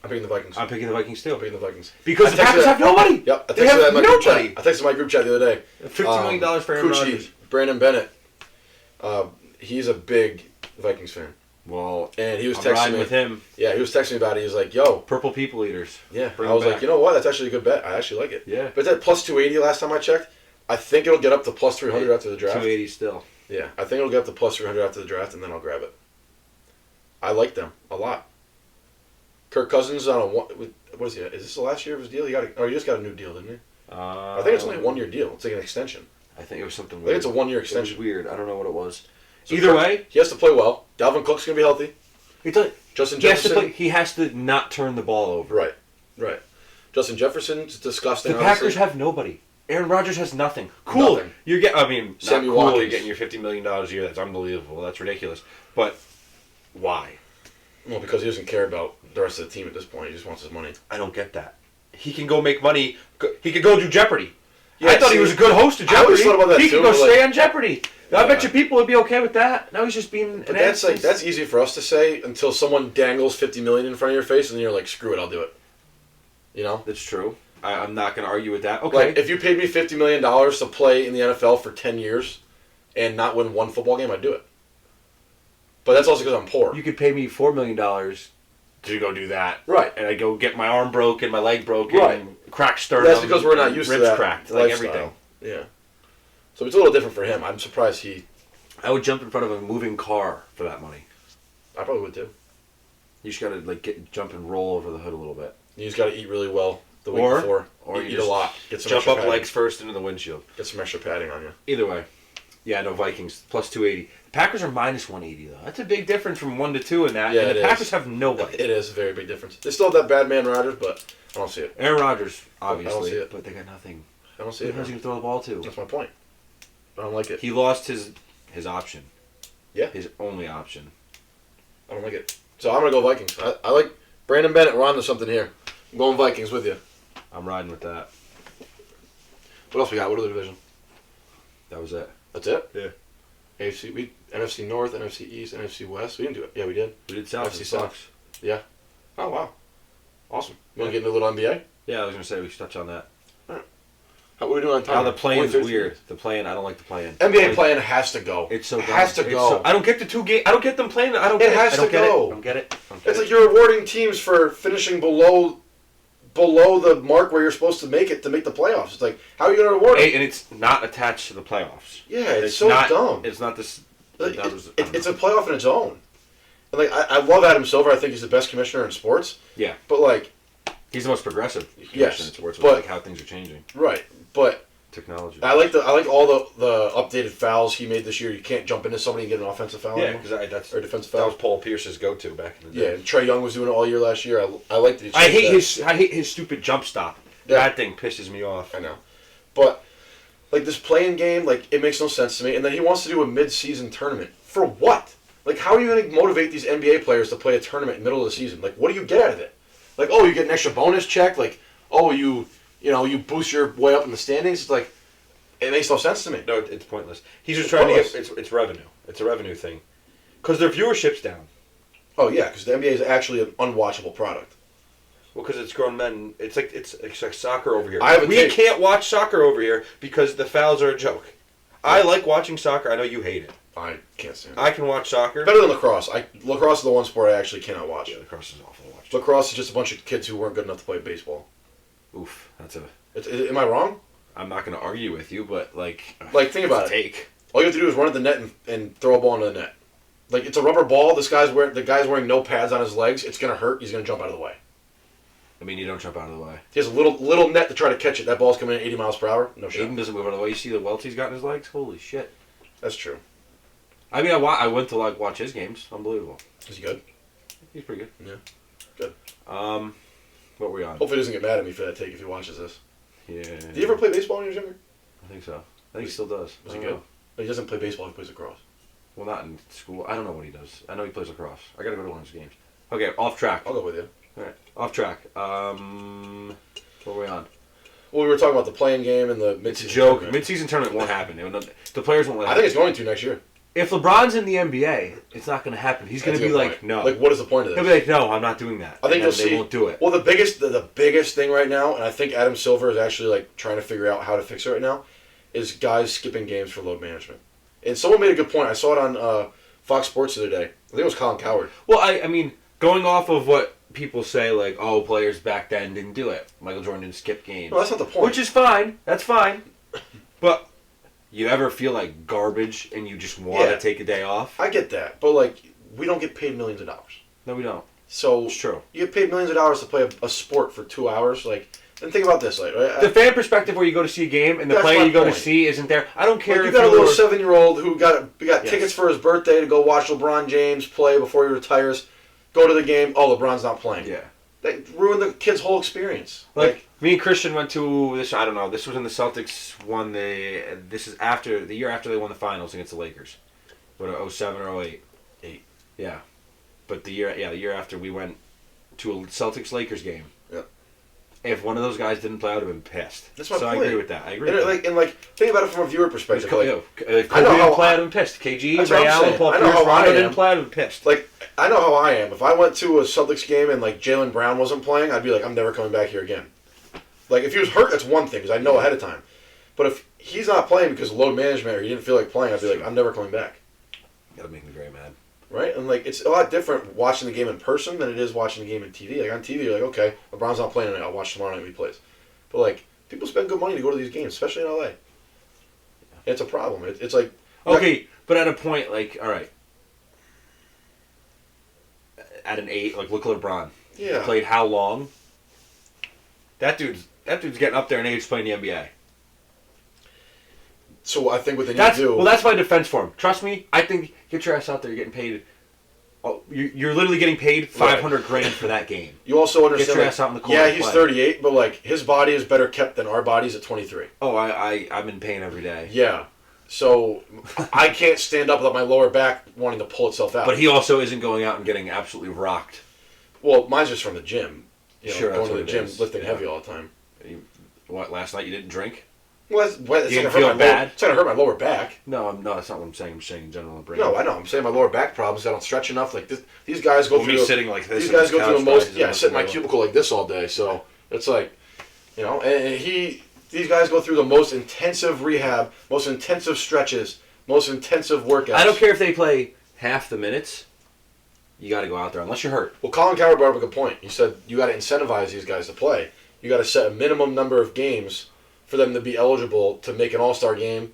I'm picking the Vikings. I'm picking the Vikings still. I'm picking the Vikings. Because the Packers have nobody. Yep. They have nobody. I texted my group chat the other day. $50 million for Aaron Rodgers. Brandon Bennett. he's a big Vikings fan. Well, and he was I'm texting riding me with him. Yeah, he was texting me about it. He was like, "Yo, Purple People Eaters." Yeah, Bring I was back. like, you know what? That's actually a good bet. I actually like it. Yeah, but it's at plus 280 last time I checked. I think it'll get up to plus 300 after the draft. 280 still. Yeah, I think it'll get up to plus 300 after the draft, and then I'll grab it. I like them a lot. Kirk Cousins on a what is he? Is this the last year of his deal? He just got a new deal, didn't he? I think it's only a 1 year deal. It's like an extension. I think it was something I weird. think it's a 1 year extension. It was weird. I don't know what it was. So Either way, he has to play well. Dalvin Cook's gonna be healthy. Justin Jefferson. He has to not turn the ball over. Right. Justin Jefferson's disgusting. The Packers have nobody. Aaron Rodgers has nothing. Cool. Nothing. You get. I mean, Sammy not cool. Watkins. You're getting your $50 million a year. That's unbelievable. That's ridiculous. But why? Well, because he doesn't care about the rest of the team at this point. He just wants his money. I don't get that. He can go make money. He could go do Jeopardy. Yeah, I thought he was a good host of Jeopardy. I always thought about that he too, could go but stay on Jeopardy. I bet you people would be okay with that. Now he's just being. But that's easy for us to say until someone dangles $50 million in front of your face, and you're like, "Screw it, I'll do it." You know. That's true. I'm not going to argue with that. Okay. Like if you paid me $50 million to play in the NFL for 10 years, and not win one football game, I'd do it. But that's also because I'm poor. You could pay me $4 million to go do that. Right. And I go get my arm broken, my leg broken, right. cracked sternum. That's because we're not used to ribs that cracked, like lifestyle. everything. Yeah. So it's a little different for him. I'm surprised I would jump in front of a moving car for that money. I probably would too. You just gotta jump and roll over the hood a little bit. You just got to eat really well the week before. Or you eat a lot. Get some jump up padding. legs first into the windshield. Get some extra padding on you. Either way, yeah, no Vikings plus 280. The Packers are minus 180 though. That's a big difference from 1 to 2 in that. Yeah, and the Packers have nobody. It is a very big difference. They still have that bad man Rodgers, but I don't see it. Aaron Rodgers, obviously, I don't see it. but they got nothing. I don't see Who it. knows he can throw the ball to? That's my point. I don't like it. He lost his option. Yeah. His only option. I don't like it. So I'm gonna go Vikings. I like Brandon Bennett. We're on to something here. I'm going Vikings with you. I'm riding with that. What else we got? What other division? That was it. That's it? Yeah. NFC North, NFC East, NFC West. We didn't do it. Yeah, we did. We did South. NFC South. Yeah. Oh, wow. Awesome. You want to get into a little NBA? Yeah, I was going to say we should touch on that. How are we doing on time? Now, the play-in is 13 weird. minutes. The play-in, I don't like the play-in. NBA play-in has to go. It's so dumb. It has to go. I don't get the 2 games. I don't get them playing. I don't get it. has I don't to get go. it. I don't get it. It's like you're awarding teams for finishing below the mark where you're supposed to make it to make the playoffs. It's like, how are you going to award it? And it's not attached to the playoffs. Yeah, it's so dumb. It's not this. It's a playoff in its own. And like I love Adam Silver. I think he's the best commissioner in sports. Yeah. But like, he's the most progressive commissioner yes, in sports. but Like how things are changing. Right, but technology. I like all the updated fouls he made this year. You can't jump into somebody and get an offensive foul. Yeah, anymore. because or defensive that foul. was Paul Pierce's go-to back in the day. Yeah, and Trae Young was doing it all year last year. I like that. I hate his stupid jump stop. Yeah. That thing pisses me off. I know, but like this playing game, like it makes no sense to me. And then he wants to do a mid-season tournament for what? Like, how are you going to motivate these NBA players to play a tournament in the middle of the season? Like, what do you get out of it? Like, oh, you get an extra bonus check. Like, oh, you boost your way up in the standings. It's like, it makes no sense to me. No, it's pointless. He's just trying to get it's revenue. It's a revenue thing, because their viewership's down. Oh yeah, because the NBA is actually an unwatchable product. Well, because it's grown men. It's like soccer over here. We can't watch soccer over here because the fouls are a joke. Yeah. I like watching soccer. I know you hate it. I can't stand it. I can watch soccer. Better than lacrosse. Lacrosse is the one sport I actually cannot watch. Yeah, lacrosse is awful to watch. Lacrosse is just a bunch of kids who weren't good enough to play baseball. Oof, that's a. Am I wrong? I'm not going to argue with you, but like think about it. All you have to do is run at the net and throw a ball into the net. Like, it's a rubber ball. The guy's wearing no pads on his legs. It's gonna hurt. He's gonna jump out of the way. I mean, you don't jump out of the way. He has a little net to try to catch it. That ball's coming in 80 miles per hour. No shot. Aiden doesn't move out of the way. You see the welts he's got in his legs? Holy shit. That's true. I mean, I went to watch his games. Unbelievable. Is he good? He's pretty good. Yeah. Good. What were we on? Hopefully he doesn't get mad at me for that take if he watches this. Yeah. Did you ever play baseball when you were younger? I think so. I think he still does. Was he good? He doesn't play baseball. He plays lacrosse. Well, not in school. I don't know what he does. I know he plays lacrosse. I gotta go to one of his games. Okay, off track. I'll go with you. All right, off track. What were we on? Well, we were talking about the playing game and the mid-season. It's a joke. Tournament. Mid-season tournament won't happen. The players won't let it I think it's going to next year. If LeBron's in the NBA, it's not going to happen. He's going to be like, no. Like, what is the point of this? He'll be like, no, I'm not doing that. I think they won't do it. Well, the biggest thing right now, and I think Adam Silver is actually like trying to figure out how to fix it right now, is guys skipping games for load management. And someone made a good point. I saw it on Fox Sports the other day. I think it was Colin Cowherd. Well, I mean, going off of what people say, like, oh, players back then didn't do it. Michael Jordan didn't skip games. No, that's not the point. Which is fine. That's fine. But you ever feel like garbage and you just want to take a day off? I get that. But, like, we don't get paid millions of dollars. No, we don't. So it's true. You get paid millions of dollars to play a sport for 2 hours. Like, and think about this. Like, the fan perspective where you go to see a game and the player you go to see isn't there. I don't care like, if you got a little 7-year-old who got tickets for his birthday to go watch LeBron James play before he retires. Go to the game. Oh, LeBron's not playing. Yeah. They ruined the kid's whole experience. Like me and Christian went to this. I don't know. This was when the Celtics won This is after the year after they won the finals against the Lakers. What, 07 or 08? 8. Yeah. But the year after we went to a Celtics-Lakers game. Yep. If one of those guys didn't play, I would have been pissed. That's my point. I agree with that. Think about it from a viewer perspective. If Kobe didn't play, I'd have been pissed. KG, Ray Allen, Paul Pierce, Rondo didn't play, I'd have been pissed. Like, I know how I am. If I went to a Celtics game and, like, Jaylen Brown wasn't playing, I'd be like, I'm never coming back here again. Like, if he was hurt, that's one thing, because I know ahead of time. But if he's not playing because of load management or he didn't feel like playing, I'd be like, I'm never coming back. That would make me very mad. Right? And, like, it's a lot different watching the game in person than it is watching the game on TV. Like, on TV, you're like, okay, LeBron's not playing tonight. I'll watch tomorrow night when he plays. But, like, people spend good money to go to these games, especially in LA. Yeah. It's a problem. It's like... Okay, but at a point, like, all right. At an 8, like, look at LeBron. Yeah. He played how long? That dude's getting up there in age playing the NBA. So I think what they need to do... Well, that's my defense for him. Trust me, I think get your ass out there. You're getting paid... Oh, you're literally getting paid $500,000 for that game. You also understand... Get your ass out in the court. Yeah, he's 38, but, like, his body is better kept than our bodies at 23. Oh, I'm in pain every day. Yeah. So I can't stand up without my lower back wanting to pull itself out. But he also isn't going out and getting absolutely rocked. Well, mine's just from the gym. Sure, going to the gym, lifting heavy all the time. What, last night you didn't drink? Well, it's going to feel bad? It's going to hurt my lower back. No, that's not what I'm saying. I'm saying in general. No, I know. I'm saying my lower back problems. I don't stretch enough. Like these guys go through. Sitting like this. These guys go through the most. Yeah, I sit in my cubicle like this all day. So it's like, and these guys go through the most intensive rehab, most intensive stretches, most intensive workouts. I don't care if they play half the minutes. You got to go out there unless you're hurt. Well, Colin Cowherd brought up a good point. He said you got to incentivize these guys to play. You got to set a minimum number of games for them to be eligible to make an all-star game,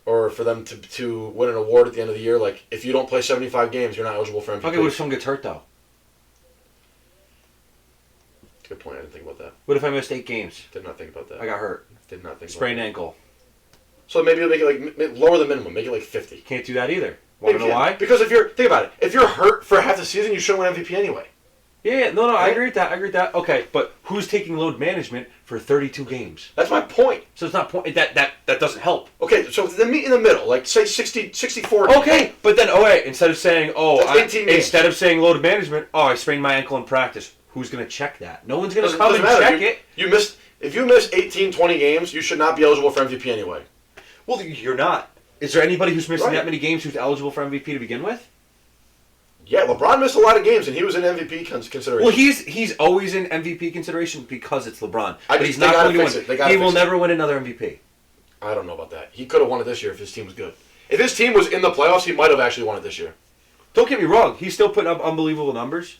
or for them to win an award at the end of the year. Like, if you don't play 75 games, you're not eligible for MVP. Okay, what if someone gets hurt, though? Good point. I didn't think about that. What if I missed 8 games? Did not think about that. I got hurt. Did not think Sprained about that. ankle. So maybe you'll make it like lower the minimum. Make it like 50. Can't do that either. Want to know why? Because think about it. If you're hurt for half the season, you shouldn't win MVP anyway. Yeah, no, right? I agree with that. Okay, but who's taking load management for 32 games? That's my point. So it's not point that doesn't help. Okay, so then meet in the middle, like say 60-40. Okay, but then instead of saying instead of saying load management, I sprained my ankle in practice. Who's going to check that? No one's going to come and check it. If you miss 18, 20 games, you should not be eligible for MVP anyway. Well, you're not. Is there anybody who's missing that many games who's eligible for MVP to begin with? Yeah, LeBron missed a lot of games, and he was in MVP consideration. Well, he's always in MVP consideration because it's LeBron. But he's not going to win. He will never win another MVP. I don't know about that. He could have won it this year if his team was good. If his team was in the playoffs, he might have actually won it this year. Don't get me wrong. He's still putting up unbelievable numbers.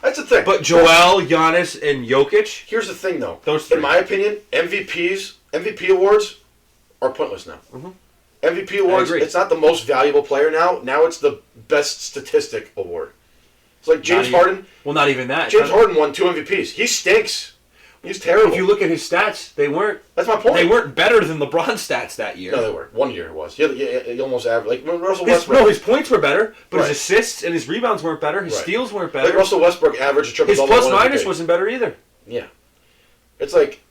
That's the thing. But Joel, Giannis, and Jokic... Here's the thing, though. Those three. In my opinion, MVP awards are pointless now. Mm-hmm. MVP awards, it's not the most valuable player now. Now it's the best statistic award. It's like James Harden. Well, not even that. James Harden won 2 MVPs. He stinks. He's terrible. If you look at his stats, they weren't... That's my point. They weren't better than LeBron's stats that year. No, they were. 1 year it was. He almost averaged... Like Russell Westbrook... his points were better, but his assists and his rebounds weren't better. His steals weren't better. Like Russell Westbrook averaged a triple-double. His plus-minus wasn't better either. Yeah. It's like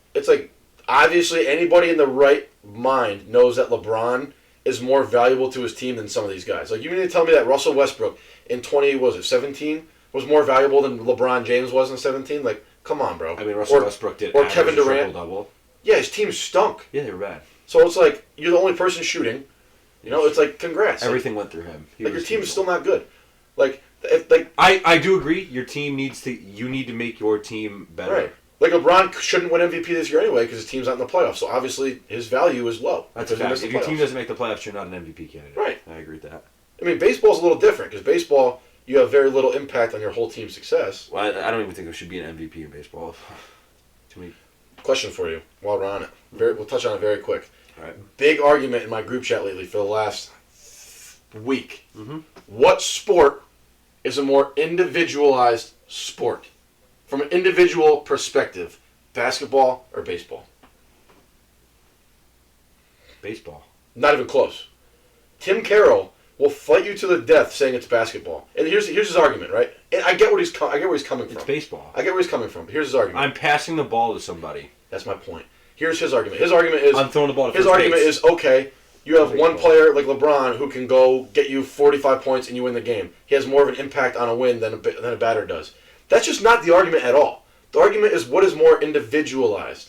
obviously anybody in the right mind knows that LeBron is more valuable to his team than some of these guys. Like, you mean to tell me that Russell Westbrook in 17 was more valuable than LeBron James was in 17? Like, come on, bro. I mean, Russell Westbrook did or Kevin Durant. Triple-double. Yeah, his team stunk. Yeah, they were bad. So it's like, you're the only person shooting. You know, it's like, congrats. Everything went through him. Like, your team is still not good. Like, I do agree. Your team you need to make your team better. Right. Like LeBron shouldn't win MVP this year anyway because his team's not in the playoffs. So obviously his value is low. That's a fact. If your team doesn't make the playoffs, you're not an MVP candidate. Right. I agree with that. I mean, baseball's a little different because baseball, you have very little impact on your whole team's success. Well, I don't even think there should be an MVP in baseball. To me. Question for you while we're on it. We'll touch on it very quick. All right. Big argument in my group chat lately for the last week. Mm-hmm. What sport is a more individualized sport? From an individual perspective, basketball or baseball? Baseball. Not even close. Tim Carroll will fight you to the death saying it's basketball. And here's his argument, right? And I get where he's coming from. It's baseball. I get where he's coming from. Here's his argument. I'm passing the ball to somebody. That's my point. Here's his argument. His argument is I'm throwing the ball to his first argument base. is okay. You have one player like LeBron who can go get you 45 points and you win the game. He has more of an impact on a win than a batter does. That's just not the argument at all. The argument is what is more individualized.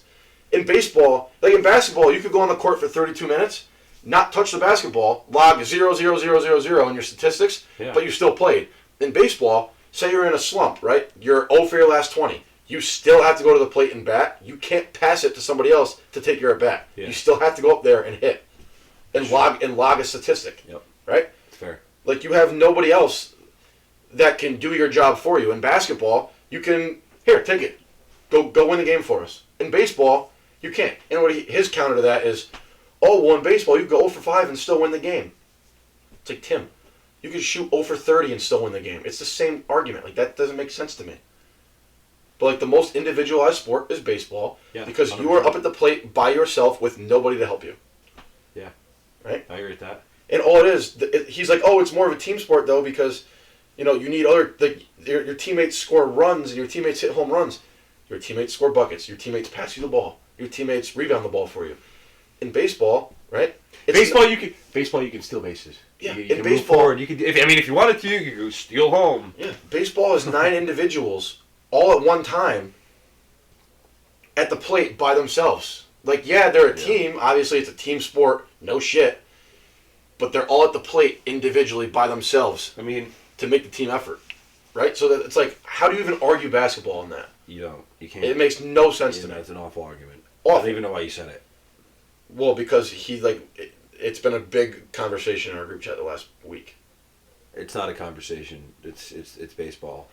In baseball, like in basketball, you could go on the court for 32 minutes, not touch the basketball, log 0-0-0-0-0 in your statistics, but you still played. In baseball, say you're in a slump, right? You're 0 for your last 20. You still have to go to the plate and bat. You can't pass it to somebody else to take your at bat. Yeah. You still have to go up there and hit and log a statistic. Yep. Right? That's fair. Like you have nobody else that can do your job for you. In basketball, you can take it. Go win the game for us. In baseball, you can't. And his counter to that is, in baseball, you can go 0 for 5 and still win the game. It's like, Tim, you can shoot 0 for 30 and still win the game. It's the same argument. Like, that doesn't make sense to me. But, like, the most individualized sport is baseball because 100%. You are up at the plate by yourself with nobody to help you. Yeah. Right? I agree with that. And all it is, he's like, it's more of a team sport, though, because, you need your teammates score runs and your teammates hit home runs. Your teammates score buckets. Your teammates pass you the ball. Your teammates rebound the ball for you. In baseball, right? Baseball, you can steal bases. Yeah, you in can baseball, move forward. You can. If you wanted to, you could go steal home. Yeah, baseball is 9 individuals all at one time at the plate by themselves. Like, they're a team. Obviously, it's a team sport. No shit. But they're all at the plate individually by themselves. To make the team effort, right? So that it's like, how do you even argue basketball in that? You don't. You can't. It makes no sense to me. It's an awful argument. Awful. I don't even know why you said it. Well, because it's been a big conversation in our group chat the last week. It's not a conversation. It's baseball.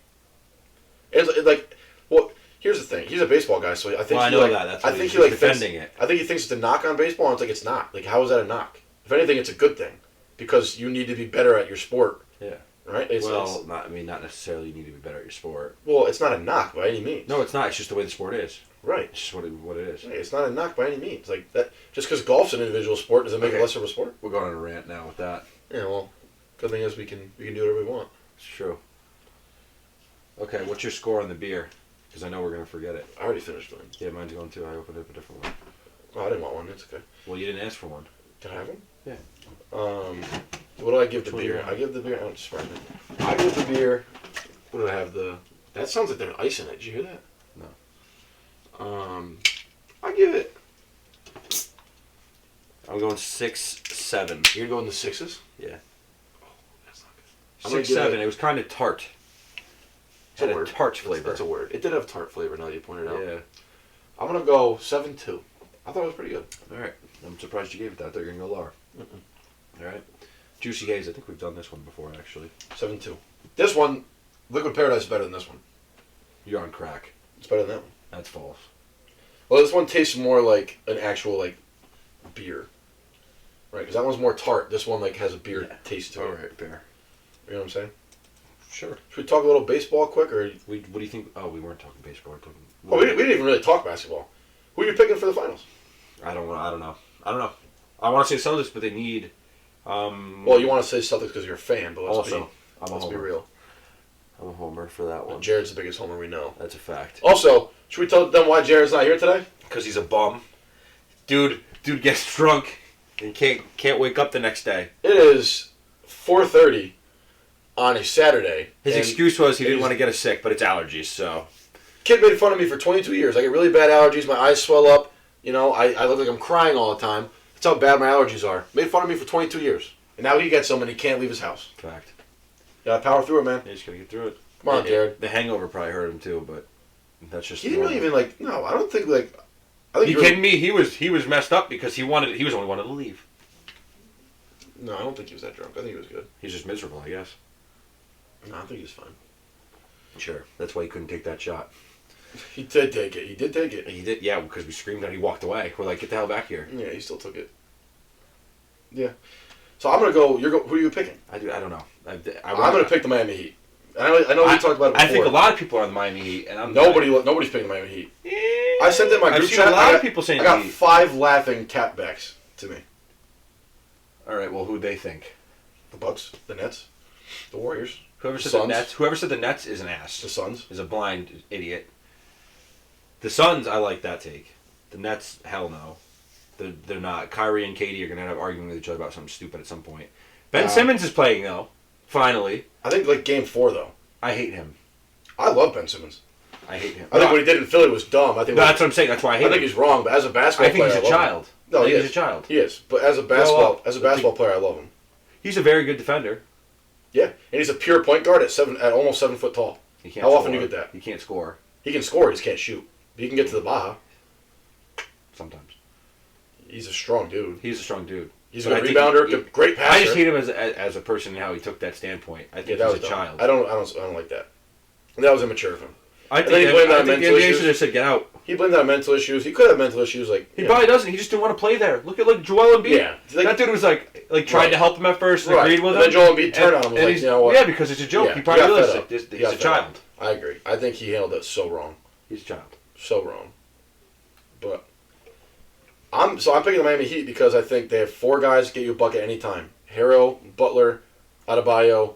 Here's the thing. He's a baseball guy, so I think I know that. That's why he's defending it. I think he thinks it's a knock on baseball, and it's like it's not. Like, how is that a knock? If anything, it's a good thing because you need to be better at your sport. Yeah. Right? Not necessarily you need to be better at your sport. Well, it's not a knock by any means. No, it's not. It's just the way the sport is. Right. It's just what it is. Right. It's not a knock by any means. Like that, just because golf's an individual sport doesn't make it less of a sport. We're going on a rant now with that. Yeah, well, good thing is we can do whatever we want. It's true. Okay, what's your score on the beer? Because I know we're going to forget it. I already finished mine. Yeah, mine's going too. I opened up a different one. Oh, I didn't want one. It's okay. Well, you didn't ask for one. Did I have one? Yeah. What do I give the beer? I give the beer. I give the beer. What do I have? That sounds like there's ice in it. Did you hear that? No. I give it. I'm going 6-7. You're going the 6s? Yeah. Oh, that's not good. 6-7. It was kind of tart. It had a tart flavor. That's a word. It did have tart flavor. Now that you pointed out. Yeah. I'm gonna go 7-2. I thought it was pretty good. All right. I'm surprised you gave it that. I thought you were gonna go lower. All right. Juicy Haze. I think we've done this one before, actually. 7-2. This one, Liquid Paradise is better than this one. You're on crack. It's better than that one. That's false. Well, this one tastes more like an actual beer, right? Because that one's more tart. This one has a beer taste to it. All right, fair. You know what I'm saying? Sure. Should we talk a little baseball quick, or what do you think? Oh, we weren't talking baseball. We didn't even really talk basketball. Who are you picking for the finals? I don't know. I want to say Celtics, but they need. Well, you want to say Celtics because you're a fan, but let's be real. I'm a homer for that one. Jared's the biggest homer we know. That's a fact. Also, should we tell them why Jared's not here today? Because he's a bum. Dude gets drunk and can't wake up the next day. It is 4:30 on a Saturday. His excuse was he didn't want to get us sick, but it's allergies, so. Kid made fun of me for 22 years. I get really bad allergies. My eyes swell up. I look like I'm crying all the time. That's how bad my allergies are. Made fun of me for 22 years. And now he gets some and he can't leave his house. Fact. Gotta power through it, man. You just gotta get through it. Come on, Jared. The hangover probably hurt him too, but That's just. He didn't really even like. No, I don't think like. I think you kidding me? He was messed up because he was only wanted to leave. No, I don't think he was that drunk. I think he was good. He's just miserable, I guess. No, I think he was fine. Sure, that's why he couldn't take that shot. He did take it. He did take it. He did, yeah, because we screamed and he walked away. We're like, get the hell back here. Yeah, he still took it. Yeah. So I'm gonna go. Who are you picking? I don't know. I'm gonna pick the Miami Heat. I know we talked about it before. I think a lot of people are on the Miami Heat, and nobody's picking the Miami Heat. I sent it in my group chat. A lot of people saying I got Heat. 5 laughing tapbacks to me. All right, well, who they think? The Bucks, the Nets, the Warriors. Whoever said the Nets is an ass. The Suns is a blind idiot. The Suns, I like that take. The Nets, hell no. They're not. Kyrie and Katie are going to end up arguing with each other about something stupid at some point. Ben Simmons is playing, though. Finally. I think, like, Game 4, though. I hate him. I love Ben Simmons. I hate him. I think what he did in Philly was dumb. That's what I'm saying. That's why I hate him. I think he's wrong, but as a basketball player, I think he's a child. No, he's a child. He is. But as a basketball player, I love him. He's a very good defender. Yeah, and he's a pure point guard at almost 7 foot tall. How often do you get that? He can't score. He can score, he just can't shoot. He can get to the Baja. Sometimes. He's a strong dude. He's a strong dude. He's a good rebounder, great passer. I just hate him as a person and how he took that standpoint. I think he's a child. I don't like that. That was immature of him. I think the NBA should have said get out. He blamed that on mental issues. He could have mental issues. He probably doesn't. He just didn't want to play there. Look at Joel Embiid. Yeah, that dude was tried to help him at first and agreed with him. And then Joel Embiid turned on him. Was like, you know what? Yeah, because it's a joke. Yeah, he probably realized he's a child. I agree. I think he handled it so wrong. He's a child. So wrong. But I'm picking the Miami Heat because I think they have 4 guys to get you a bucket anytime. Harrell, Butler, Adebayo,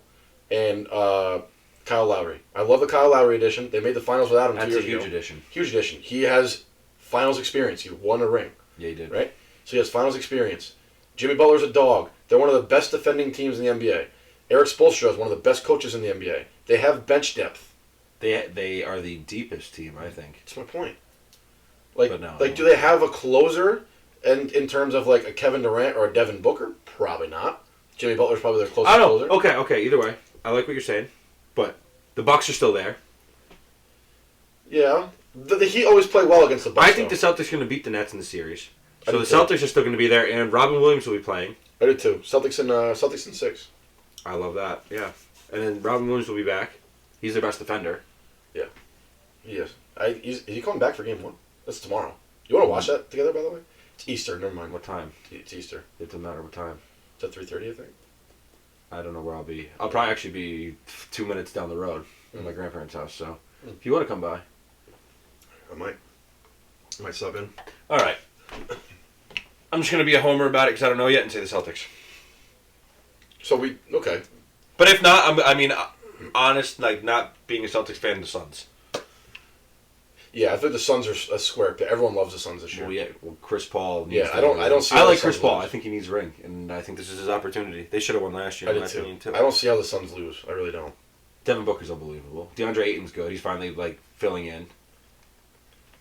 and Kyle Lowry. I love the Kyle Lowry edition. They made the finals without him 2 years ago. That's a huge addition. Huge addition. He has finals experience. He won a ring. Yeah, he did. Right? So he has finals experience. Jimmy Butler's a dog. They're one of the best defending teams in the NBA. Eric Spoelstra is one of the best coaches in the NBA. They have bench depth. They are the deepest team, I think. That's my point. Do they have a closer in terms of like a Kevin Durant or a Devin Booker? Probably not. Jimmy Butler's probably their closest closer. Okay. Either way, I like what you're saying, but the Bucks are still there. Yeah, the Heat always play well against the Bucks. I think the Celtics are going to beat the Nets in the series, so the Celtics are still going to be there, and Robin Williams will be playing. I do too. Celtics in 6. I love that. Yeah, and then Robin Williams will be back. He's their best defender. Yeah, he is. Is he coming back for Game 1? That's tomorrow. You want to watch that together, by the way? It's Easter. Never mind. What time? It's Easter. It doesn't matter what time. It's at 3:30, I think. I don't know where I'll be. I'll probably actually be 2 minutes down the road at my grandparents' house. So if you want to come by, I might sub in. All right. I'm just gonna be a homer about it because I don't know yet and say the Celtics. So okay. But if not, honest, like not being a Celtics fan, the Suns. Yeah, I think the Suns are a square pick. Everyone loves the Suns this year. Well, yeah. Well, Chris Paul. I don't see. I like Chris Paul. I think he needs a ring, and I think this is his opportunity. They should have won last year. In my opinion, too. I don't see how the Suns lose. I really don't. Devin Booker's unbelievable. DeAndre Ayton's good. He's finally filling in.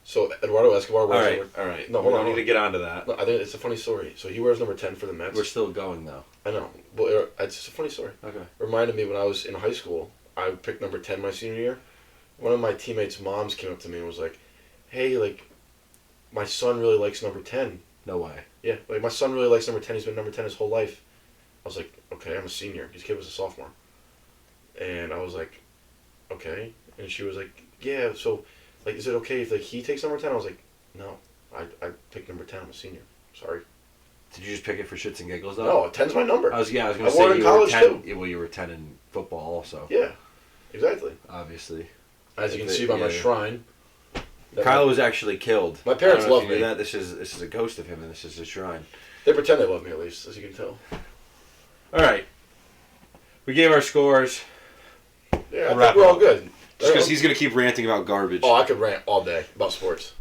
So Eduardo Escobar wears all right. No, hold on. I need to get onto that. No, I think it's a funny story. So he wears number 10 for the Mets. We're still going though. I know, but it's just a funny story. Okay. Reminded me when I was in high school. I picked number 10 my senior year. One of my teammates' moms came up to me and was like, "Hey, like, my son really likes number 10." No way. Yeah, like my son really likes number 10. He's been number 10 his whole life. I was like, "Okay, I'm a senior. His kid was a sophomore." And I was like, "Okay." And she was like, "Yeah, so, like, is it okay if, like, he takes number 10? I was like, "No, I picked number 10. I'm a senior. Sorry." Did you just pick it for shits and giggles, though? No, 10's my number. I was going to say you in college were 10. too. Well, you were 10 in football also. Yeah, exactly. Obviously. As you can see by my shrine. Kyle was actually killed. My parents love me. That. This is a ghost of him, and this is his shrine. They pretend they love me, at least, as you can tell. All right. We gave our scores. Yeah, I think we're all good. Just because he's going to keep ranting about garbage. Oh, I could rant all day about sports.